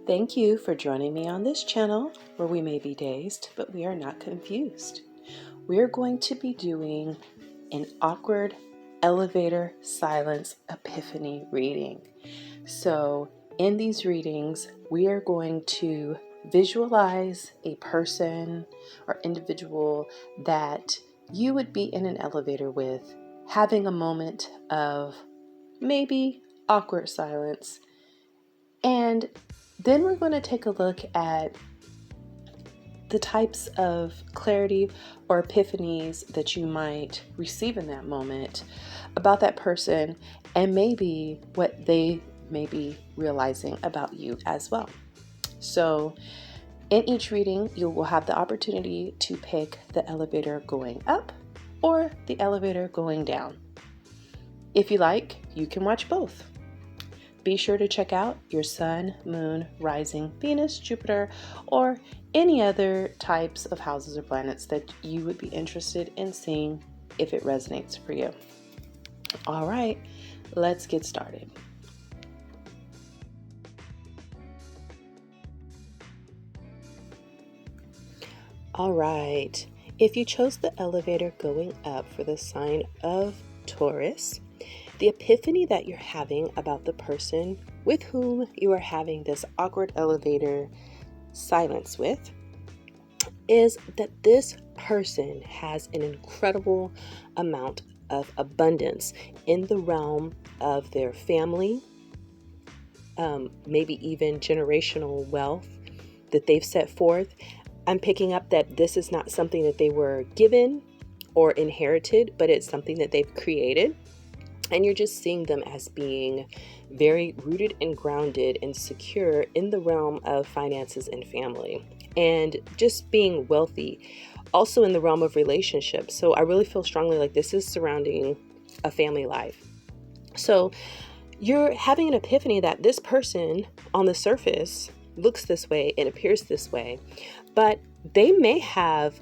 Thank you for joining me on this channel where we may be dazed, but we are not confused. We are going to be doing an awkward elevator silence epiphany reading. So in these readings, we are going to visualize a person or individual that you would be in an elevator with, having a moment of maybe awkward silence. And then we're going to take a look at the types of clarity or epiphanies that you might receive in that moment about that person, and maybe what they may be realizing about you as well. So in each reading, you will have the opportunity to pick the elevator going up or the elevator going down. If you like, you can watch both. Be sure to check out your sun, moon, rising, Venus, Jupiter, or any other types of houses or planets that you would be interested in seeing if it resonates for you. All right, let's get started. All right, if you chose the elevator going up for the sign of Taurus, the epiphany that you're having about the person with whom you are having this awkward elevator silence with is that this person has an incredible amount of abundance in the realm of their family, maybe even generational wealth that they've set forth. I'm picking up that this is not something that they were given or inherited, but it's something that they've created. And you're just seeing them as being very rooted and grounded and secure in the realm of finances and family, and just being wealthy, also in the realm of relationships. So I really feel strongly like this is surrounding a family life. So you're having an epiphany that this person on the surface looks this way and appears this way, but they may have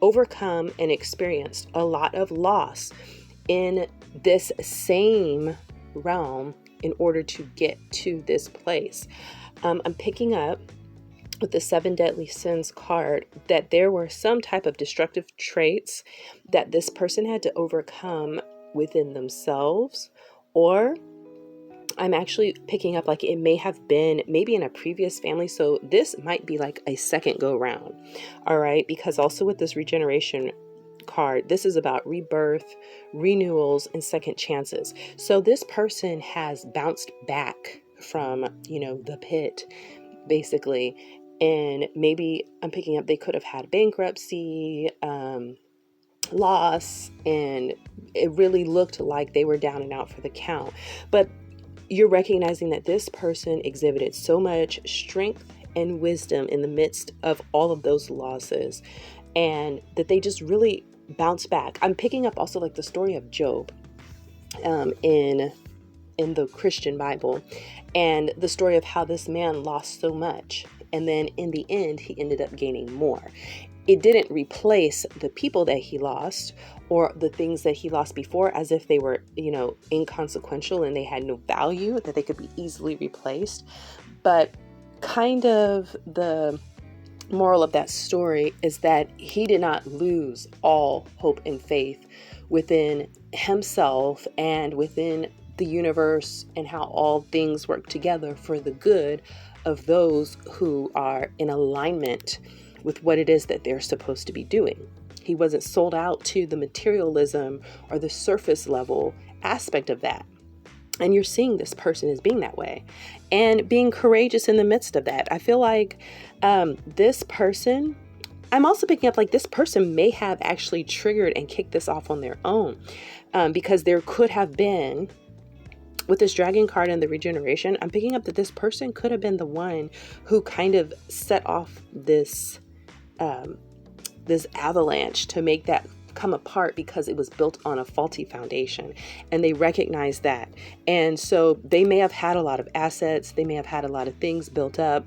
overcome and experienced a lot of loss in this same realm in order to get to this place. I'm picking up with the 7 Deadly Sins card that there were some type of destructive traits that this person had to overcome within themselves, or I'm actually picking up like it may have been maybe in a previous family. So this might be like a second go round. All right. Because also with this regeneration card, this is about rebirth, renewals, and second chances. So this person has bounced back from, the pit, basically. And maybe I'm picking up they could have had bankruptcy, loss, and it really looked like they were down and out for the count. But you're recognizing that this person exhibited so much strength and wisdom in the midst of all of those losses, and that they just really bounce back. I'm picking up also like the story of Job in the Christian Bible, and the story of how this man lost so much, and then in the end he ended up gaining more. It didn't replace the people that he lost or the things that he lost before as if they were, inconsequential and they had no value, that they could be easily replaced. But kind of the moral of that story is that he did not lose all hope and faith within himself and within the universe, and how all things work together for the good of those who are in alignment with what it is that they're supposed to be doing. He wasn't sold out to the materialism or the surface level aspect of that. And you're seeing this person as being that way and being courageous in the midst of that. I feel like this person, I'm also picking up like this person may have actually triggered and kicked this off on their own, because there could have been, with this dragon card and the regeneration, I'm picking up that this person could have been the one who kind of set off this avalanche to make that come apart, because it was built on a faulty foundation, and they recognize that. And so they may have had a lot of assets, they may have had a lot of things built up,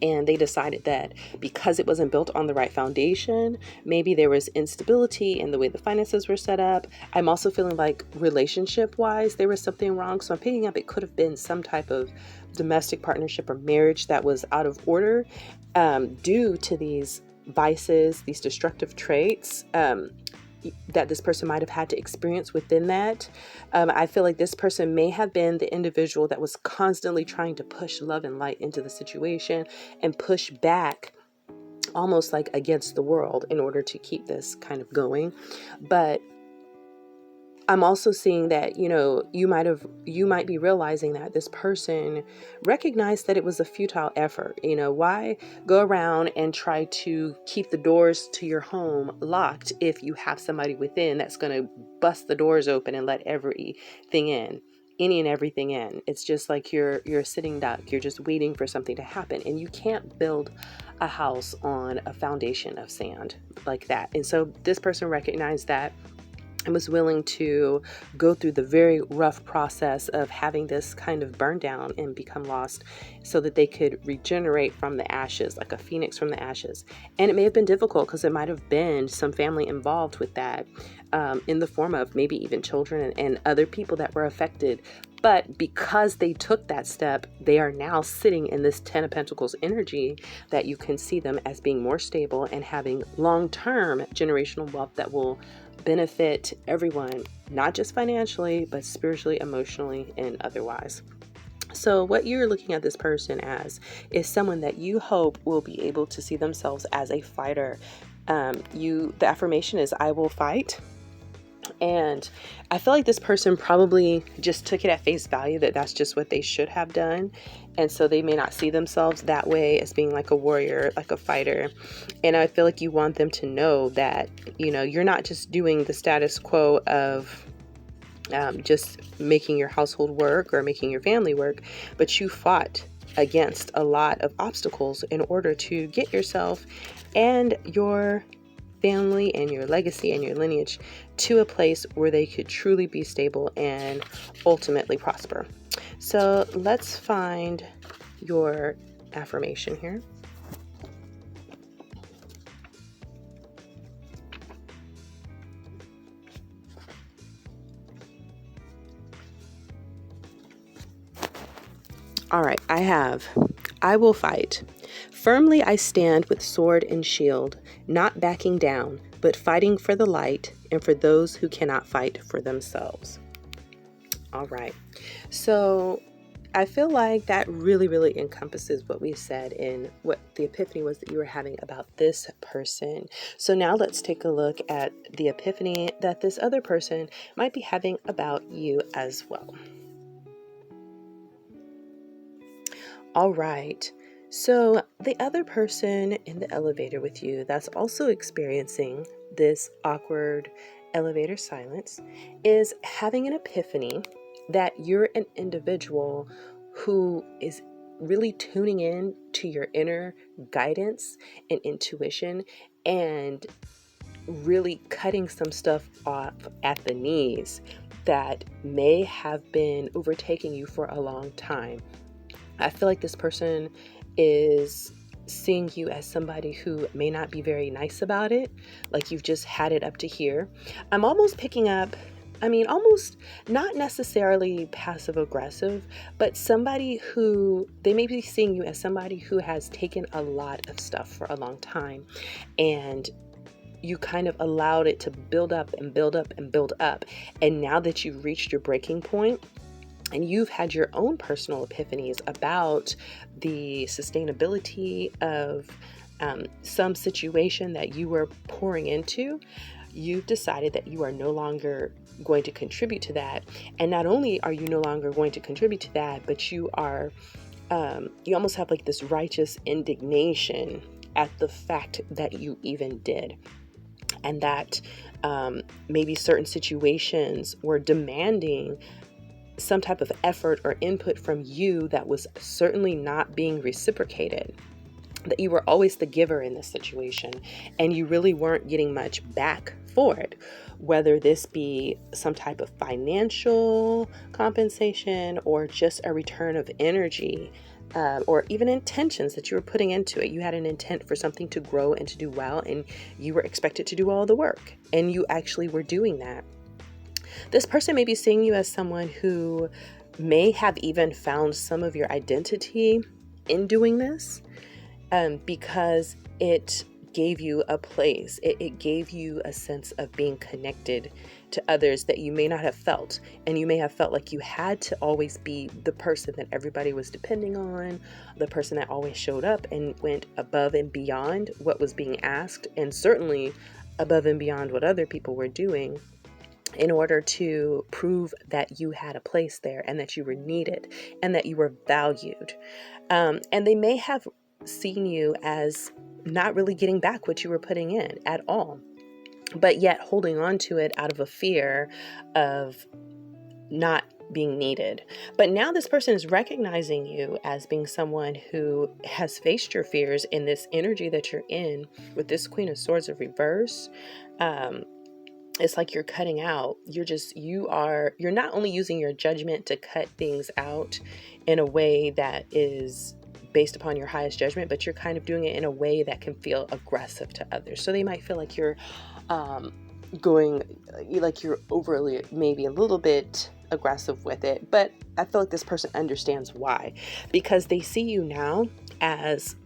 And they decided that because it wasn't built on the right foundation, maybe there was instability in the way the finances were set up. I'm also feeling like relationship wise, there was something wrong. So I'm picking up it could have been some type of domestic partnership or marriage that was out of order due to these vices, these destructive traits that this person might have had to experience within that. I feel like this person may have been the individual that was constantly trying to push love and light into the situation and push back almost like against the world in order to keep this kind of going. But I'm also seeing that, you might be realizing that this person recognized that it was a futile effort. Why go around and try to keep the doors to your home locked if you have somebody within that's going to bust the doors open and let everything in, any and everything in? It's just like you're a sitting duck. You're just waiting for something to happen, and you can't build a house on a foundation of sand like that. And so this person recognized that and was willing to go through the very rough process of having this kind of burn down and become lost so that they could regenerate from the ashes, like a phoenix from the ashes. And it may have been difficult because it might have been some family involved with that, in the form of maybe even children and other people that were affected. But because they took that step, they are now sitting in this Ten of Pentacles energy that you can see them as being more stable and having long-term generational wealth that will benefit everyone, not just financially, but spiritually, emotionally, and otherwise. So what you're looking at this person as is someone that you hope will be able to see themselves as a fighter. The affirmation is, I will fight. And I feel like this person probably just took it at face value that that's just what they should have done. And so they may not see themselves that way as being like a warrior, like a fighter. And I feel like you want them to know that, you're not just doing the status quo of just making your household work or making your family work, but you fought against a lot of obstacles in order to get yourself and your family and your legacy and your lineage to a place where they could truly be stable and ultimately prosper. So let's find your affirmation here. All right, I will fight. Firmly I stand with sword and shield, not backing down, but fighting for the light and for those who cannot fight for themselves. All right. So I feel like that really, really encompasses what we said in what the epiphany was that you were having about this person. So now let's take a look at the epiphany that this other person might be having about you as well. All right. So the other person in the elevator with you that's also experiencing this awkward elevator silence is having an epiphany that you're an individual who is really tuning in to your inner guidance and intuition and really cutting some stuff off at the knees that may have been overtaking you for a long time. I feel like this person is seeing you as somebody who may not be very nice about it, like you've just had it up to here. I'm almost picking up, almost not necessarily passive aggressive, but somebody who, they may be seeing you as somebody who has taken a lot of stuff for a long time, and you kind of allowed it to build up and build up and build up. And now that you've reached your breaking point, and you've had your own personal epiphanies about the sustainability of some situation that you were pouring into, you've decided that you are no longer going to contribute to that. And not only are you no longer going to contribute to that, but you are, you almost have like this righteous indignation at the fact that you even did. And that maybe certain situations were demanding some type of effort or input from you that was certainly not being reciprocated, that you were always the giver in this situation and you really weren't getting much back for it, whether this be some type of financial compensation or just a return of energy or even intentions that you were putting into it. You had an intent for something to grow and to do well, and you were expected to do all the work, and you actually were doing that. This person may be seeing you as someone who may have even found some of your identity in doing this, because it gave you a place. It gave you a sense of being connected to others that you may not have felt. And you may have felt like you had to always be the person that everybody was depending on, the person that always showed up and went above and beyond what was being asked, and certainly above and beyond what other people were doing, in order to prove that you had a place there and that you were needed and that you were valued. And they may have seen you as not really getting back what you were putting in at all, but yet holding on to it out of a fear of not being needed. But now this person is recognizing you as being someone who has faced your fears in this energy that you're in with this Queen of Swords of reverse. It's like you're cutting out. You're not only using your judgment to cut things out in a way that is based upon your highest judgment, but you're kind of doing it in a way that can feel aggressive to others. So they might feel like you're you're overly, maybe a little bit aggressive with it. But I feel like this person understands why, because they see you now as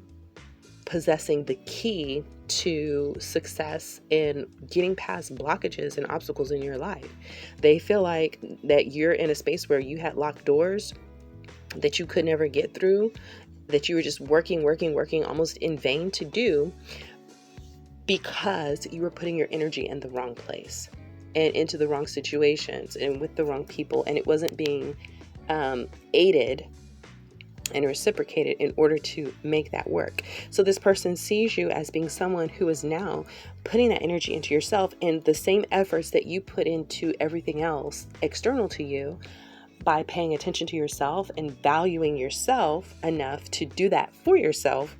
possessing the key to success in getting past blockages and obstacles in your life. They feel like that you're in a space where you had locked doors that you could never get through, that you were just working almost in vain to do, because you were putting your energy in the wrong place and into the wrong situations and with the wrong people, and it wasn't being aided and reciprocated in order to make that work. So this person sees you as being someone who is now putting that energy into yourself, and the same efforts that you put into everything else external to you, by paying attention to yourself and valuing yourself enough to do that for yourself.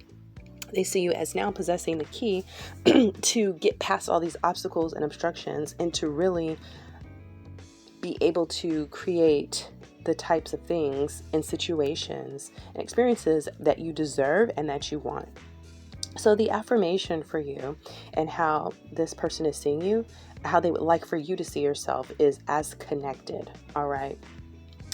They see you as now possessing the key to get past all these obstacles and obstructions, and to really be able to create the types of things and situations and experiences that you deserve and that you want. So the affirmation for you and how this person is seeing you, how they would like for you to see yourself, is as connected. All right.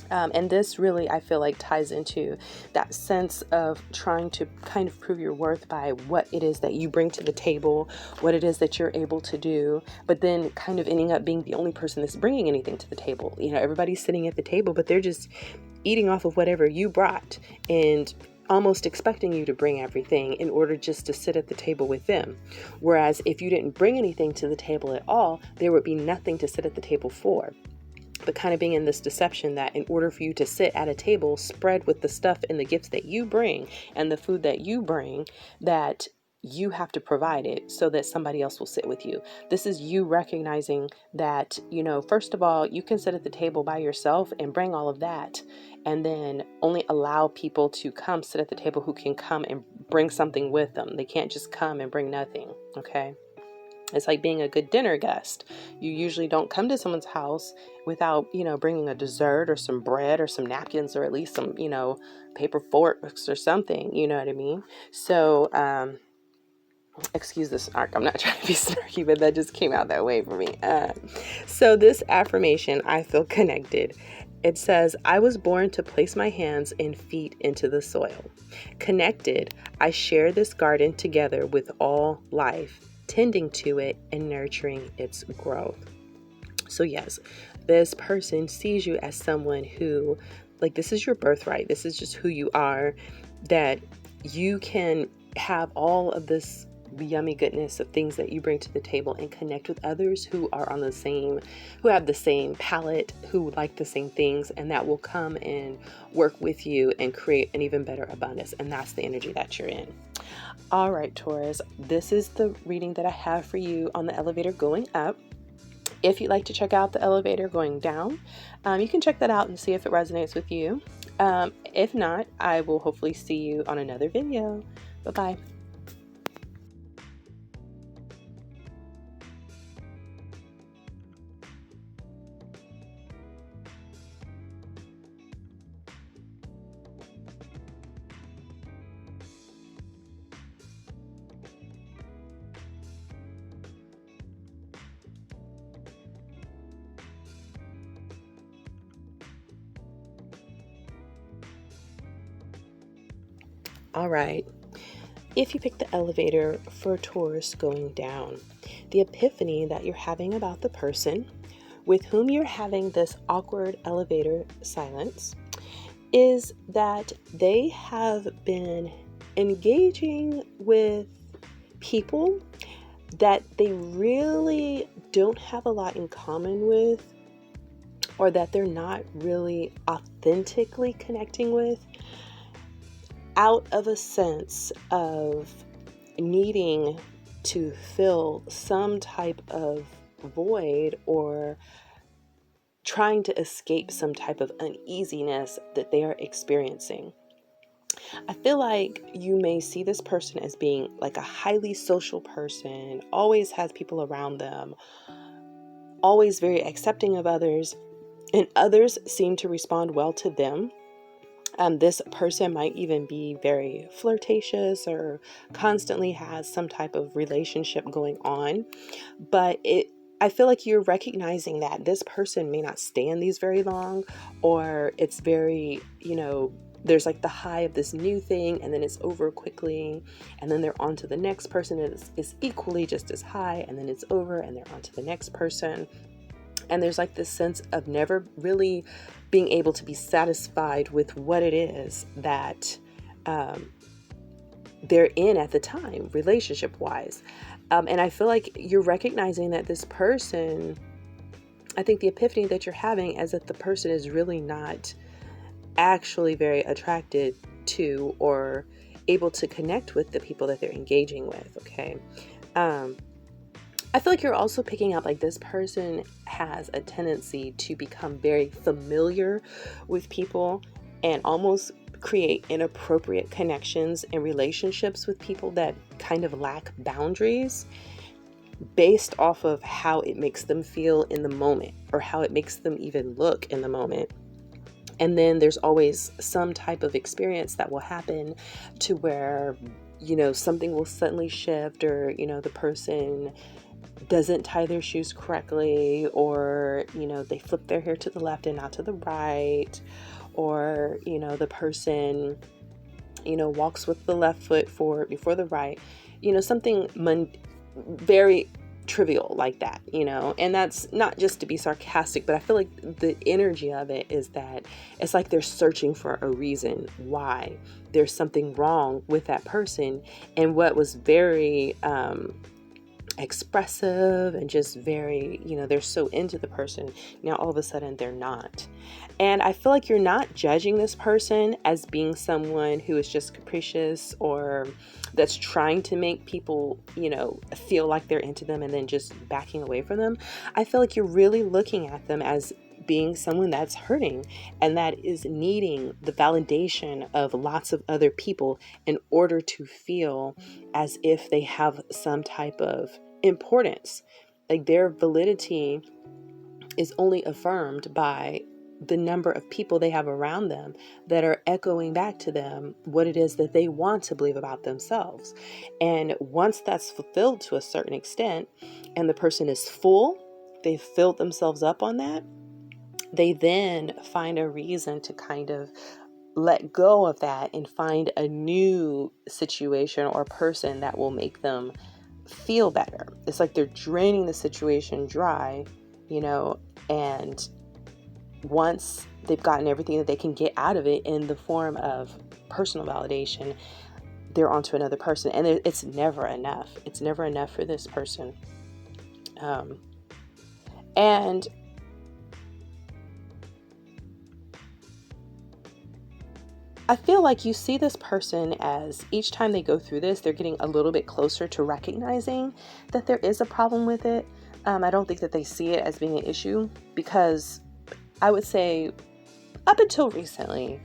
And this really, I feel like, ties into that sense of trying to kind of prove your worth by what it is that you bring to the table, what it is that you're able to do, but then kind of ending up being the only person that's bringing anything to the table. You know, everybody's sitting at the table, but they're just eating off of whatever you brought and almost expecting you to bring everything in order just to sit at the table with them. Whereas if you didn't bring anything to the table at all, there would be nothing to sit at the table for. But kind of being in this deception that in order for you to sit at a table spread with the stuff and the gifts that you bring and the food that you bring, that you have to provide it so that somebody else will sit with you. This is you recognizing that, you know, first of all, you can sit at the table by yourself and bring all of that, and then only allow people to come sit at the table who can come and bring something with them. They can't just come and bring nothing. Okay. It's like being a good dinner guest. You usually don't come to someone's house without, bringing a dessert or some bread or some napkins or at least some, paper forks or something. You know what I mean? So, excuse the snark. I'm not trying to be snarky, but that just came out that way for me. So this affirmation, I feel connected. It says, I was born to place my hands and feet into the soil. Connected, I share this garden together with all life, tending to it and nurturing its growth. So yes, this person sees you as someone who, like, this is your birthright. This is just who you are, that you can have all of this yummy goodness of things that you bring to the table and connect with others who are on the same, who have the same palate, who like the same things, and that will come and work with you and create an even better abundance. And that's the energy that you're in. All right, Taurus, this is the reading that I have for you on the elevator going up. If you'd like to check out the elevator going down, you can check that out and see if it resonates with you. If not, I will hopefully see you on another video. Bye-bye. All right. If you pick the elevator for Taurus going down, the epiphany that you're having about the person with whom you're having this awkward elevator silence is that they have been engaging with people that they really don't have a lot in common with, or that they're not really authentically connecting with, out of a sense of needing to fill some type of void or trying to escape some type of uneasiness that they are experiencing. I feel like you may see this person as being like a highly social person, always has people around them, always very accepting of others, and others seem to respond well to them. This person might even be very flirtatious or constantly has some type of relationship going on. But I feel like you're recognizing that this person may not stay in these very long, or it's very, there's like the high of this new thing and then it's over quickly. And then they're on to the next person and it's equally just as high, and then it's over and they're on to the next person. And there's like this sense of never really being able to be satisfied with what it is that they're in at the time, relationship wise. And I feel like you're recognizing that this person, I think the epiphany that you're having is that the person is really not actually very attracted to or able to connect with the people that they're engaging with. Okay. I feel like you're also picking up like this person has a tendency to become very familiar with people and almost create inappropriate connections and relationships with people that kind of lack boundaries based off of how it makes them feel in the moment or how it makes them even look in the moment. And then there's always some type of experience that will happen to where, something will suddenly shift, or, the person doesn't tie their shoes correctly, or, they flip their hair to the left and not to the right, or, the person, walks with the left foot forward before the right, something very trivial like that, and that's not just to be sarcastic, but I feel like the energy of it is that it's like they're searching for a reason why there's something wrong with that person. And what was very, expressive and just very, they're so into the person, now all of a sudden they're not. And I feel like you're not judging this person as being someone who is just capricious or that's trying to make people, feel like they're into them and then just backing away from them. I feel like you're really looking at them as being someone that's hurting and that is needing the validation of lots of other people in order to feel as if they have some type of importance. Like their validity is only affirmed by the number of people they have around them that are echoing back to them what it is that they want to believe about themselves. And once that's fulfilled to a certain extent and the person is full, they've filled themselves up on that, they then find a reason to kind of let go of that and find a new situation or person that will make them feel better. It's like they're draining the situation dry, and once they've gotten everything that they can get out of it in the form of personal validation, they're on to another person. And it's never enough. It's never enough for this person. And I feel like you see this person as each time they go through this, they're getting a little bit closer to recognizing that there is a problem with it. I don't think that they see it as being an issue, because I would say up until recently,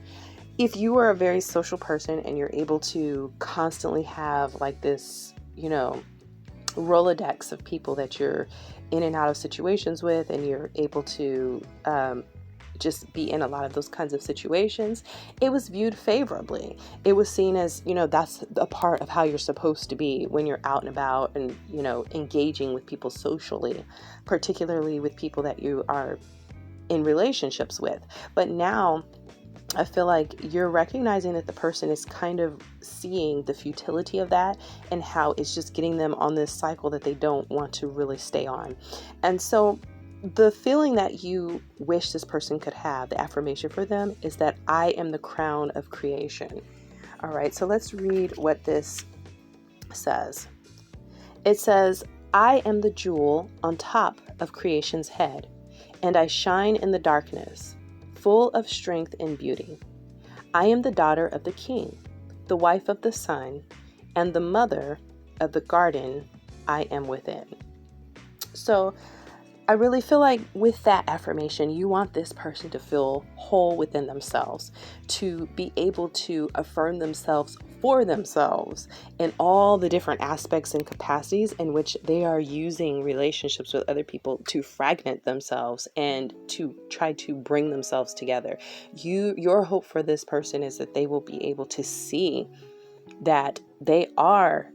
if you are a very social person and you're able to constantly have like this, Rolodex of people that you're in and out of situations with, and you're able to just be in a lot of those kinds of situations, it was viewed favorably. It was seen as, that's a part of how you're supposed to be when you're out and about and, engaging with people socially, particularly with people that you are in relationships with. But now I feel like you're recognizing that the person is kind of seeing the futility of that and how it's just getting them on this cycle that they don't want to really stay on. And so the feeling that you wish this person could have, the affirmation for them, is that I am the crown of creation. All right, so let's read what this says. It says, I am the jewel on top of creation's head, and I shine in the darkness, full of strength and beauty. I am the daughter of the king, the wife of the sun, and the mother of the garden I am within. So I really feel like with that affirmation, you want this person to feel whole within themselves, to be able to affirm themselves for themselves in all the different aspects and capacities in which they are using relationships with other people to fragment themselves and to try to bring themselves together. Your hope for this person is that they will be able to see that they are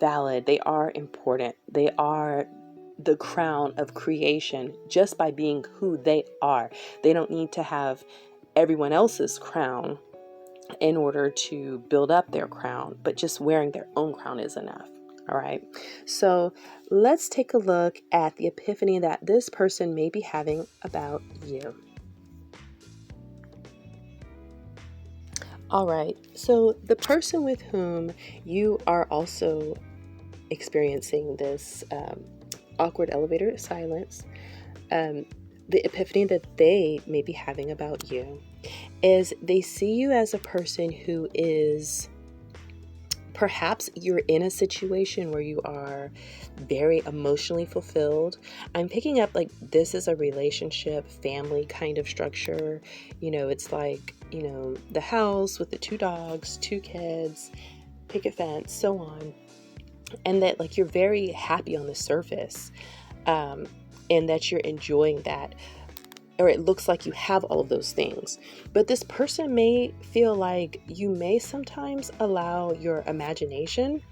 valid, they are important, they are the crown of creation just by being who they are. They don't need to have everyone else's crown in order to build up their crown, but just wearing their own crown is enough. All right. So let's take a look at the epiphany that this person may be having about you. All right. So the person with whom you are also experiencing this awkward elevator silence, the epiphany that they may be having about you is they see you as a person who is, perhaps you're in a situation where you are very emotionally fulfilled. I'm picking up like this is a relationship, family kind of structure. It's like, the house with the 2 dogs, 2 kids, picket fence, so on. And that like you're very happy on the surface, and that you're enjoying that, or it looks like you have all of those things. But this person may feel like you may sometimes allow your imagination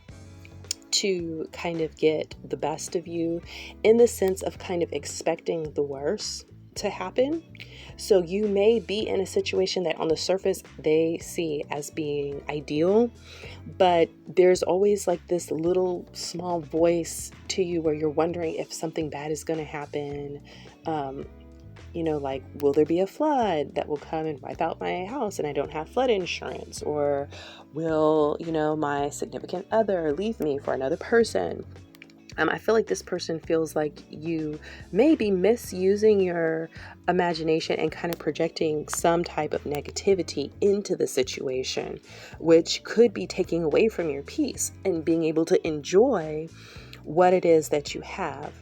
to kind of get the best of you, in the sense of kind of expecting the worst to happen. So you may be in a situation that on the surface they see as being ideal, but there's always like this little small voice to you where you're wondering if something bad is going to happen. Like, will there be a flood that will come and wipe out my house and I don't have flood insurance? Or will, my significant other leave me for another person? I feel like this person feels like you may be misusing your imagination and kind of projecting some type of negativity into the situation, which could be taking away from your peace and being able to enjoy what it is that you have.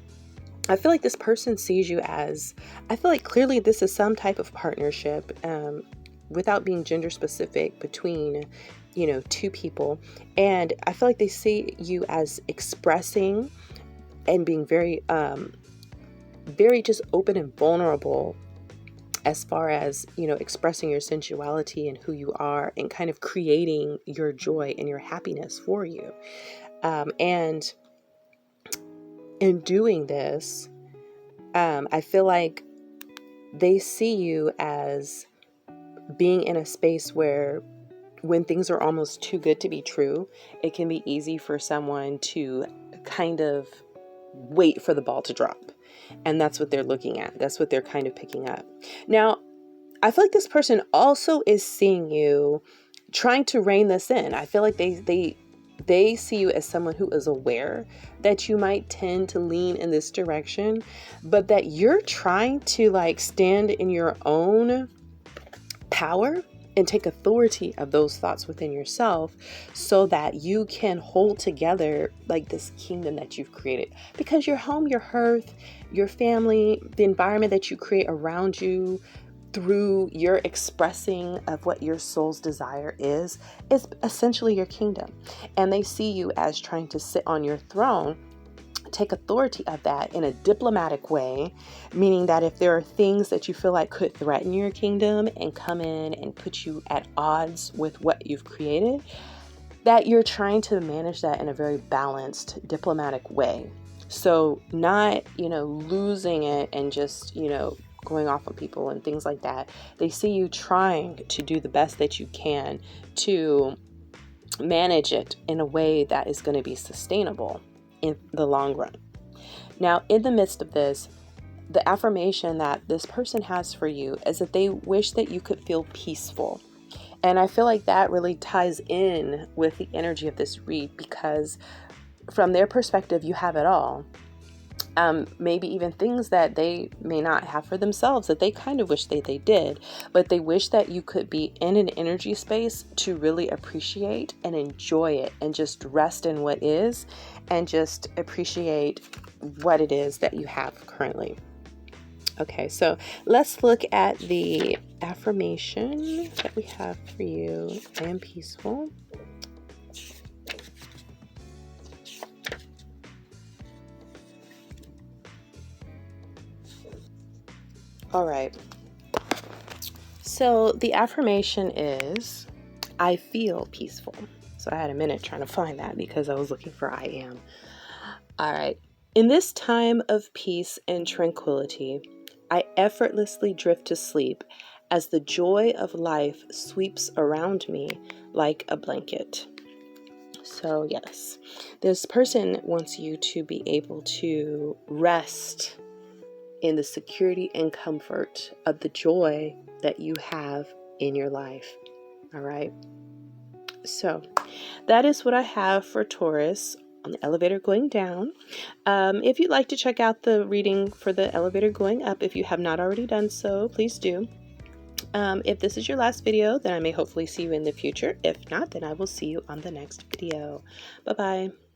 I feel like this person sees you as, I feel like clearly this is some type of partnership, without being gender specific, between, 2 people. And I feel like they see you as expressing and being very, very just open and vulnerable as far as, expressing your sensuality and who you are and kind of creating your joy and your happiness for you. And in doing this, I feel like they see you as being in a space where when things are almost too good to be true, it can be easy for someone to kind of wait for the ball to drop. And that's what they're looking at. That's what they're kind of picking up. Now, I feel like this person also is seeing you trying to rein this in. I feel like they see you as someone who is aware that you might tend to lean in this direction, but that you're trying to like stand in your own power and take authority of those thoughts within yourself so that you can hold together like this kingdom that you've created. Because your home, your hearth, your family, the environment that you create around you through your expressing of what your soul's desire is essentially your kingdom. And they see you as trying to sit on your throne, take authority of that in a diplomatic way, meaning that if there are things that you feel like could threaten your kingdom and come in and put you at odds with what you've created, that you're trying to manage that in a very balanced, diplomatic way. So not, losing it and just, going off on people and things like that. They see you trying to do the best that you can to manage it in a way that is going to be sustainable in the long run. Now, in the midst of this, the affirmation that this person has for you is that they wish that you could feel peaceful. And I feel like that really ties in with the energy of this read, because from their perspective, you have it all. Maybe even things that they may not have for themselves that they kind of wish they did, but they wish that you could be in an energy space to really appreciate and enjoy it and just rest in what is and just appreciate what it is that you have currently. Okay, so let's look at the affirmation that we have for you. I am peaceful. All right. So the affirmation is, I feel peaceful. So I had a minute trying to find that because I was looking for I am. All right. In this time of peace and tranquility, I effortlessly drift to sleep as the joy of life sweeps around me like a blanket. So yes, this person wants you to be able to rest in the security and comfort of the joy that you have in your life. All right. So that is what I have for Taurus on the elevator going down. If you'd like to check out the reading for the elevator going up, if you have not already done so, please do. If this is your last video, then I may hopefully see you in the future. If not, then I will see you on the next video. Bye-bye.